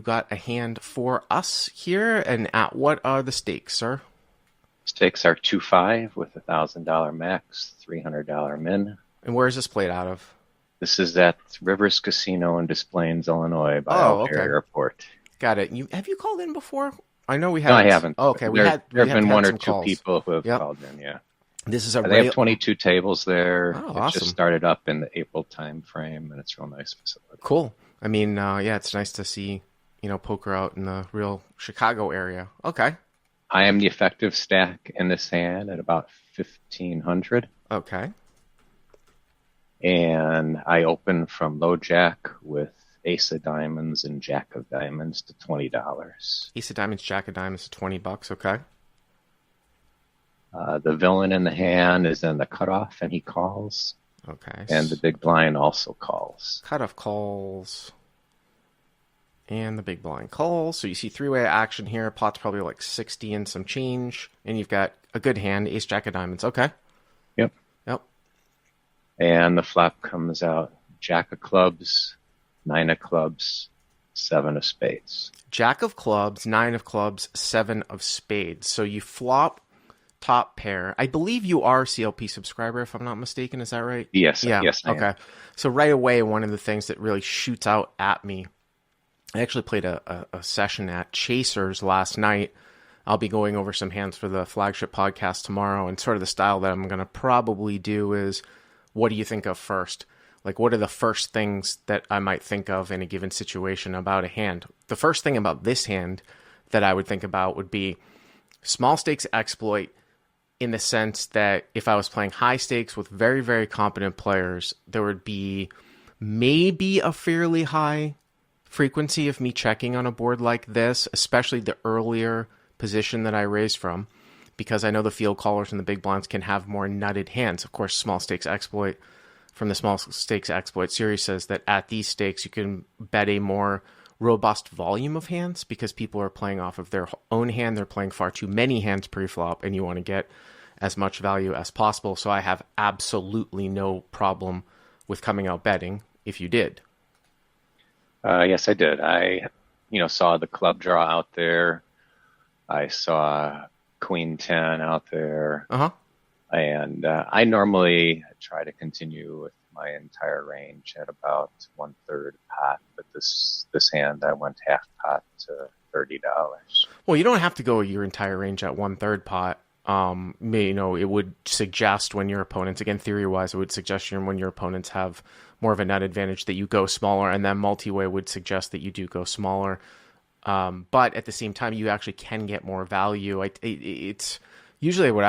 got a hand for us here, and at what are the stakes, sir? Stakes are 2-5 with $1,000 max, $300 min. And where is this played out of? This is at Rivers Casino in Des Plaines, Illinois, by Okay. O'Hare Airport. Got it. Have you called in before? I know we No, haven't. I haven't. Oh, okay, There have been one or two calls. people who have called in, yeah. This is a They have 22 tables there. Oh, it awesome. just started up in the April time frame, and it's a real nice facility. Cool. I mean, it's nice to see, poker out in the real Chicago area. Okay. I am the effective stack in this hand at about 1,500. Okay. And I open from low jack with ace of diamonds and jack of diamonds to $20. Ace of diamonds, jack of diamonds, $20. Okay. The villain in the hand is in the cutoff, and he calls. Okay. And the big blind also calls. Cutoff calls. And the big blind calls. So you see three-way action here. Pot's probably like 60 and some change. And you've got a good hand, ace, jack of diamonds. Okay. Yep. And the flop comes out jack of clubs, 9 of clubs, 7 of spades. Jack of clubs, 9 of clubs, 7 of spades. So you flop top pair. I believe you are a CLP subscriber, if I'm not mistaken. Is that right? Yes. Yeah. Yes. I am. So right away, one of the things that really shoots out at me, I actually played a session at Chasers last night. I'll be going over some hands for the flagship podcast tomorrow, and sort of the style that I'm going to probably do is, what do you think of first? Like, what are the first things that I might think of in a given situation about a hand? The first thing about this hand that I would think about would be small stakes exploit, in the sense that if I was playing high stakes with very, very competent players, there would be maybe a fairly high frequency of me checking on a board like this, especially the earlier position that I raised from, because I know the field callers and the big blinds can have more nutted hands. Of course, small stakes exploit from the small stakes exploit series says that at these stakes you can bet a more robust volume of hands because people are playing off of their own hand. They're playing far too many hands pre-flop, and you want to get as much value as possible. So I have absolutely no problem with coming out betting if you did. Yes, I did. I, saw the club draw out there. I saw Queen 10 out there. And I normally try to continue with my entire range at about 1/3 pot, but this hand I went half pot to $30. Well, you don't have to go your entire range at 1/3 pot. It would suggest when your opponents, again, theory-wise, it would suggest when your opponents have more of a net advantage that you go smaller, and then multi-way would suggest that you do go smaller. But at the same time, you actually can get more value. It's usually what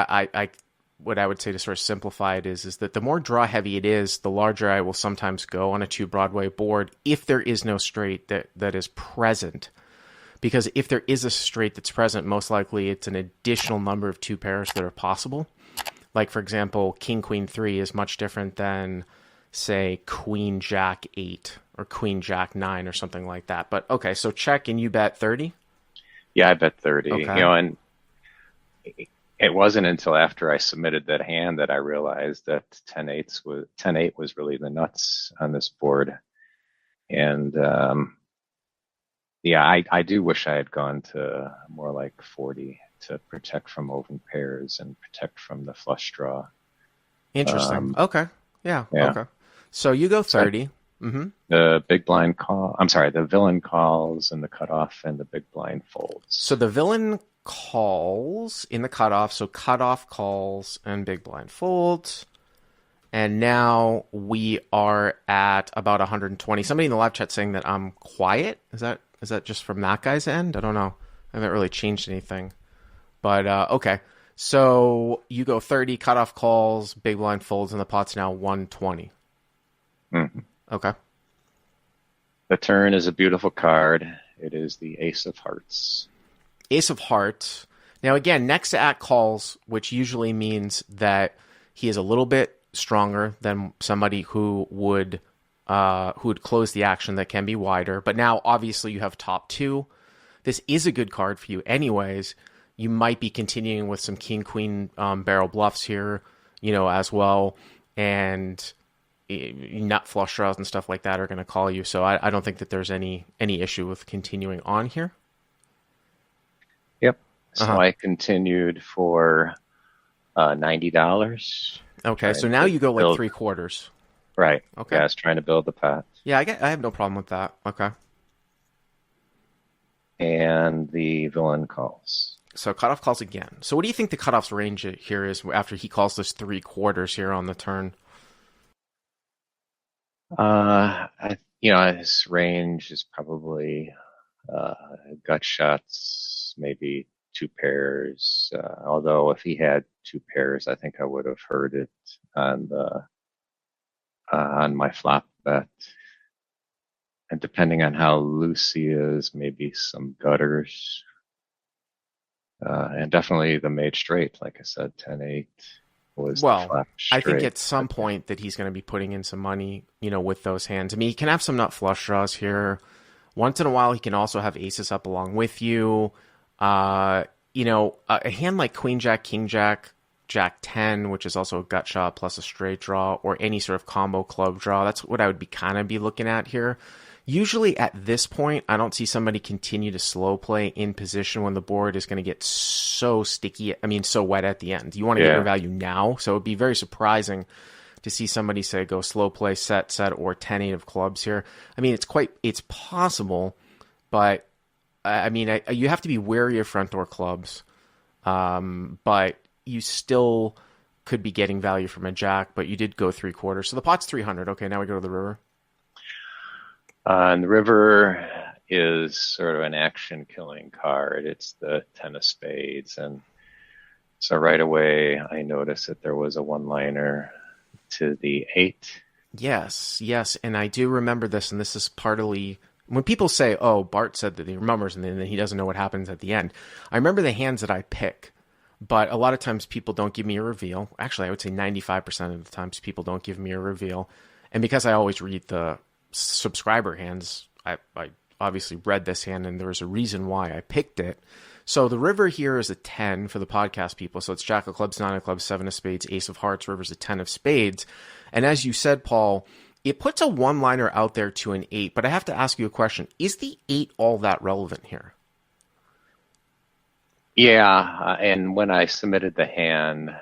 I would say to sort of simplify it is that the more draw heavy it is, the larger I will sometimes go on a 2 Broadway board if there is no straight that is present. Because if there is a straight that's present, most likely it's an additional number of 2 pairs that are possible. Like, for example, King Queen 3 is much different than, say, Queen Jack 8 or Queen Jack 9 or something like that. But okay, so check and you bet 30? Yeah, I bet 30. Okay. And it wasn't until after I submitted that hand that I realized that 10-8 was really the nuts on this board. And I do wish I had gone to more like 40 to protect from open pairs and protect from the flush draw. Interesting. Okay. Yeah. Yeah. Okay. So you go 30. The big blind call. I'm sorry, the villain calls in the cutoff, and the big blind folds. So the villain calls in the cutoff. So cutoff calls and big blind folds. And now we are at about 120. Somebody in the live chat saying that I'm quiet. Is that just from that guy's end? I don't know. I haven't really changed anything. But okay. So you go 30, cutoff calls, big blind folds, and the pot's now 120. Mm-hmm. Okay. The turn is a beautiful card. It is the Ace of Hearts. Ace of Hearts. Now, again, next to at calls, which usually means that he is a little bit stronger than somebody who would close the action that can be wider. But now, obviously, you have top 2. This is a good card for you anyways. You might be continuing with some king-queen barrel bluffs here, as well. And nut flush draws and stuff like that are going to call you. So I don't think that there's any issue with continuing on here. Yep. So I continued for $90. Okay, so now you go like 3/4. Right. Okay. Yeah, I was trying to build the pot. Yeah, I have no problem with that. Okay. And the villain calls. So cutoff calls again. So what do you think the cutoff's range here is after he calls this 3/4 here on the turn? His range is probably gut shots, maybe 2 pairs. Although if he had 2 pairs, I think I would have heard it on my flop bet. And depending on how loose he is, maybe some gutters. And definitely the made straight, like I said, 10-8 was the flop straight. I think at some point that he's going to be putting in some money, with those hands. I mean, he can have some nut flush draws here. Once in a while, he can also have aces up along with you. A hand like Queen Jack, King Jack, Jack 10, which is also a gut shot plus a straight draw, or any sort of combo club draw. That's what I would be looking at here. Usually at this point, I don't see somebody continue to slow play in position when the board is going to get so sticky, so wet at the end. You want to get your value now, so it would be very surprising to see somebody say go slow play, set, or 10-8 of clubs here. I mean, it's possible, but you have to be wary of front door clubs, but you still could be getting value from a jack, but you did go 3/4. So the pot's 300. Okay, now we go to the river. And the river is sort of an action-killing card. It's the 10 of spades. And so right away, I noticed that there was a one-liner to the 8. Yes. And I do remember this, and this is partly... When people say, oh, Bart said that he remembers and then he doesn't know what happens at the end, I remember the hands that I pick, but a lot of times people don't give me a reveal. Actually, I would say 95% of the times people don't give me a reveal. And because I always read the subscriber hands, I obviously read this hand, and there was a reason why I picked it. So the river here is a 10 for the podcast people. So it's Jack of clubs, 9 of clubs, 7 of spades, Ace of hearts, river's a 10 of spades. And as you said, Paul, it puts a one-liner out there to an 8, but I have to ask you a question. Is the 8 all that relevant here? Yeah, and when I submitted the hand,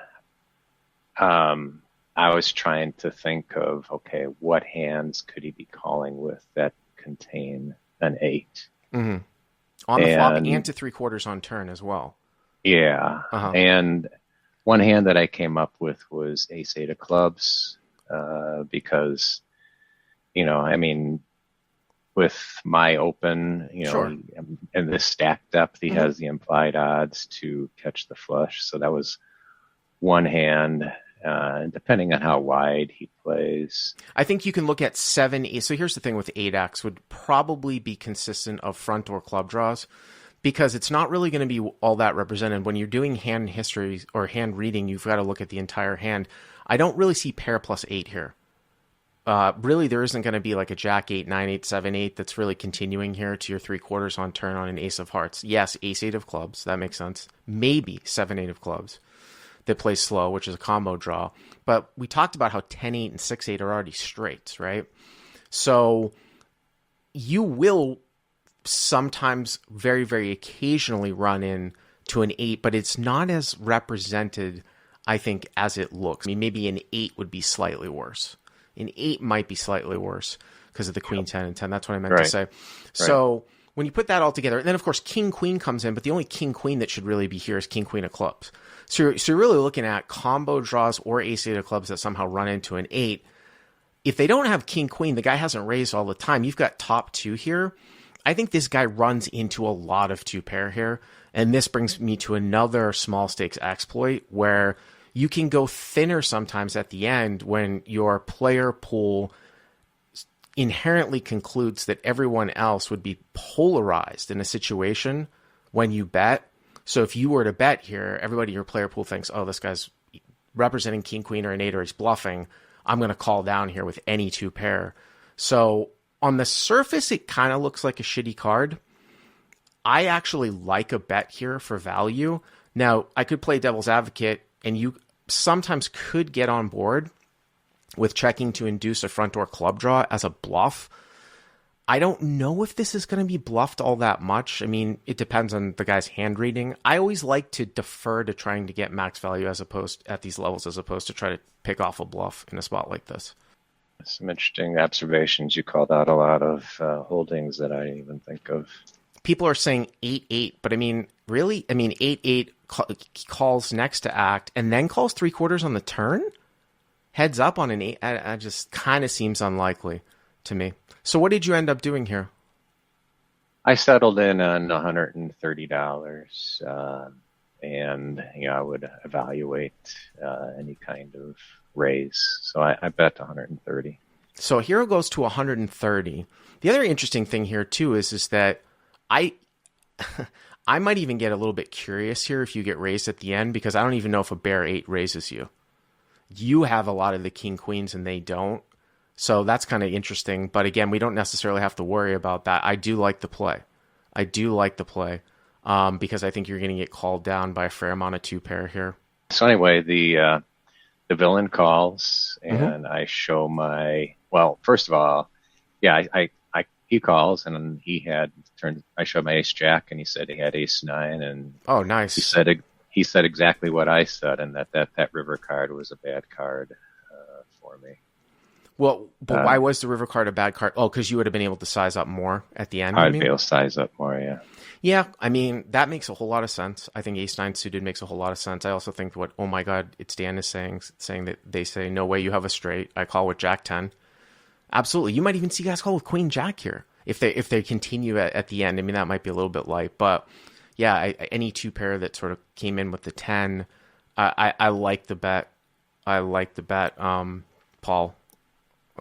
I was trying to think of, okay, what hands could he be calling with that contain an 8? Mm-hmm. On the flop and to 3/4 on turn as well. Yeah. And one hand that I came up with was Ace 8 of clubs, because, with my open, sure. and this stack depth, he has the implied odds to catch the flush. So that was one hand. Depending on how wide he plays. I think you can look at 7, 8. So here's the thing with 8x would probably be consistent of front door club draws, because it's not really going to be all that represented. When you're doing hand history or hand reading, you've got to look at the entire hand. I don't really see pair plus 8 here. Really, there isn't going to be like a Jack 8, 9, 8, 7, 8 that's really continuing here to your 3/4 on turn on an Ace of hearts. Yes, Ace 8 of clubs. That makes sense. Maybe 7, 8 of clubs that plays slow, which is a combo draw. But we talked about how 10-8 and 6-8 are already straights, right? So you will sometimes very, very occasionally run in to an 8, but it's not as represented, I think, as it looks. I mean, maybe an 8 would be slightly worse. An 8 might be slightly worse because of the Queen 10 and 10. That's what I meant to say. So when you put that all together, and then, of course, King Queen comes in, but the only King Queen that should really be here is King Queen of clubs. So you're really looking at combo draws or Ace 8 of clubs that somehow run into an 8. If they don't have King Queen, the guy hasn't raised all the time. You've got top 2 here. I think this guy runs into a lot of 2-pair here. And this brings me to another small stakes exploit where you can go thinner sometimes at the end when your player pool inherently concludes that everyone else would be polarized in a situation when you bet. So if you were to bet here, everybody in your player pool thinks, oh, this guy's representing King Queen or an 8, or he's bluffing. I'm going to call down here with any 2-pair. So on the surface, it kind of looks like a shitty card. I actually like a bet here for value. Now, I could play devil's advocate, and you sometimes could get on board. with checking to induce a front door club draw as a bluff. I don't know if this is going to be bluffed all that much. I mean, it depends on the guy's hand reading. I always like to defer to trying to get max value as opposed at these levels, as opposed to try to pick off a bluff in a spot like this. Some interesting observations. You called out a lot of holdings that I didn't even think of. People are saying 8-8, but I mean, really? I mean, 8-8 calls next to act and then calls 3/4 on the turn? Heads up on an 8? I just kind of seems unlikely to me. So what did you end up doing here? I settled in on $130, and I would evaluate any kind of raise. So I bet 130. So hero goes to 130. The other interesting thing here too is that I might even get a little bit curious here if you get raised at the end, because I don't even know if a bear 8 raises you. You have a lot of the king queens and they don't. So that's kind of interesting. But again, we don't necessarily have to worry about that. I do like the play. Because I think you're going to get called down by a fair amount of 2-pair here. So anyway, the villain calls, and I show my, well, first of all, yeah, he calls, and he had turned, I showed my ace jack, and he said he had ace 9, and oh, nice. He said exactly what I said, and that river card was a bad card for me. Well, but why was the river card a bad card? Oh, because you would have been able to size up more at the end. I'd be able to size up more, yeah. Yeah, I mean, that makes a whole lot of sense. I think ace 9 suited makes a whole lot of sense. I also think what, oh my God, it's Dan is saying that they say, no way you have a straight. I call with jack 10. Absolutely. You might even see guys call with queen jack here if they continue at the end. I mean, that might be a little bit light, but yeah, any 2-pair that sort of came in with the 10, I like the bet. Paul.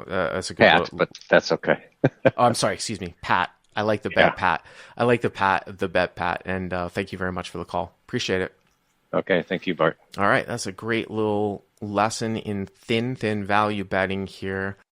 That's a good Pat, but that's okay. Oh, I'm sorry. Excuse me, Pat. I like the bet, yeah. Pat. I like the bet, Pat. And thank you very much for the call. Appreciate it. Okay, thank you, Bart. All right, that's a great little lesson in thin value betting here.